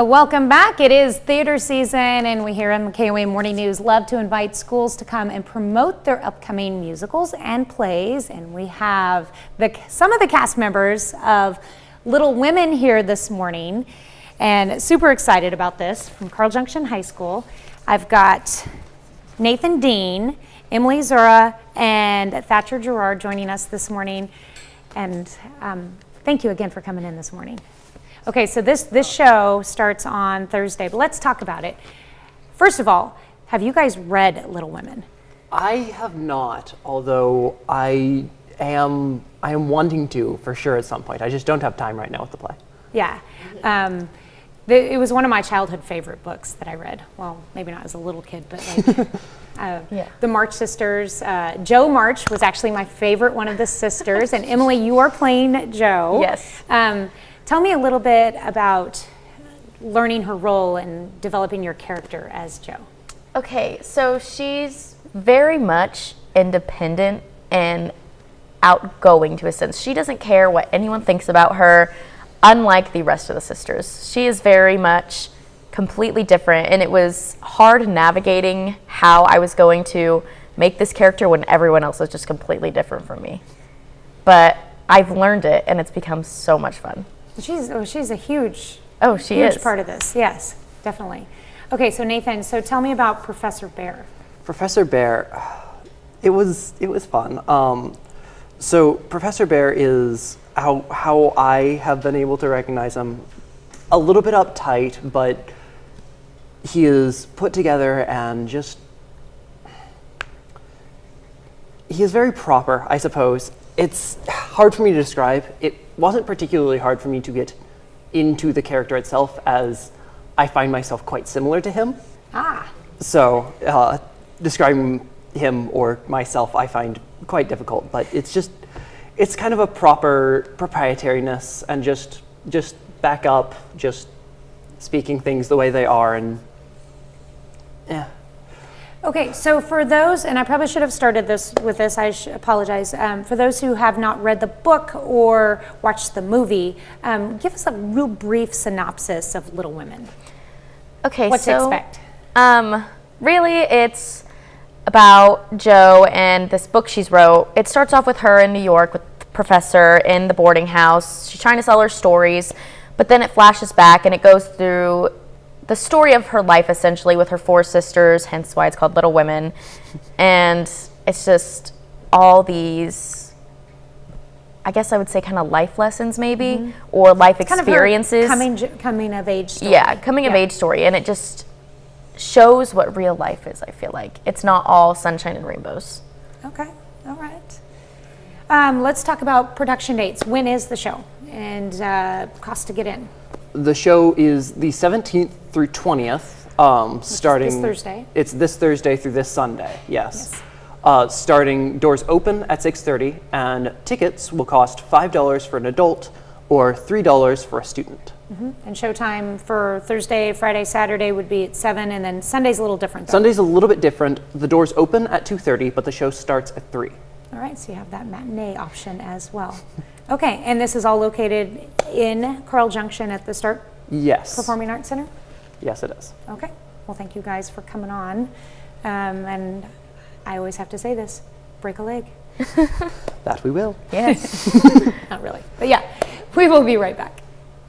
Welcome back. It is theater season, and we here on the KOA Morning News love to invite schools to come and promote their upcoming musicals and plays. And we have some of the cast members of Little Women here this morning, and super excited about this from Carl Junction High School. I've got Nathan Dean, Emily Zura, and Thatcher Gerard joining us this morning. And thank you again for coming in this morning. Okay, so this show starts on Thursday, but let's talk about it. First of all, have you guys read Little Women? I have not, although I am wanting to for sure at some point. I just don't have time right now with the play. Yeah. It was one of my childhood favorite books that I read. Well, maybe not as a little kid, but like the March sisters. Jo March was actually my favorite one of the sisters, and Emily, you are playing Jo. Yes. Tell me a little bit about learning her role and developing your character as Jo. Okay, so she's very much independent and outgoing to a sense. She doesn't care what anyone thinks about her, unlike the rest of the sisters. She is very much completely different, and it was hard navigating how I was going to make this character when everyone else is just completely different from me. But I've learned it, and it's become so much fun. She's a huge part of this. Yes, definitely. Okay, so Nathan, so tell me about Professor Bear. Professor Bear, it was fun. So Professor Bear is how I have been able to recognize him. A little bit uptight, but he is put together and just he is very proper, I suppose. It's hard for me to describe. It wasn't particularly hard for me to get into the character itself, as I find myself quite similar to him. So describing him or myself I find quite difficult, but it's kind of a proper proprietariness and just back up, just speaking things the way they are, and yeah. Okay, so for those, and I probably should have started with this, I apologize. For those who have not read the book or watched the movie, give us a real brief synopsis of Little Women. Okay, what to expect? Really, it's about Jo and this book she's wrote. It starts off with her in New York with the professor in the boarding house. She's trying to sell her stories, but then it flashes back and it goes through the story of her life, essentially, with her four sisters, hence why it's called Little Women. And it's just all these, I guess I would say, kind of life lessons, maybe, or life experiences. Kind of coming of age story. Yeah, coming of age story. And it just shows what real life is, I feel like. It's not all sunshine and rainbows. Okay, all right. Let's talk about production dates. When is the show? And cost to get in? The show is the 17th through 20th, starting this Thursday. It's this Thursday through this Sunday, yes. Starting, doors open at 6:30, and tickets will cost $5 for an adult or $3 for a student. And showtime for Thursday, Friday, Saturday would be at 7, and then Sunday's a little different, though. Sunday's a little bit different. The doors open at 2:30, but the show starts at 3. All right, so you have that matinee option as well. Okay, and this is all located in Carl Junction at the Start Performing Arts Center? Yes, it is. Okay, well, thank you guys for coming on. And I always have to say this, break a leg. That we will. Yes. Not really, but yeah, we will be right back.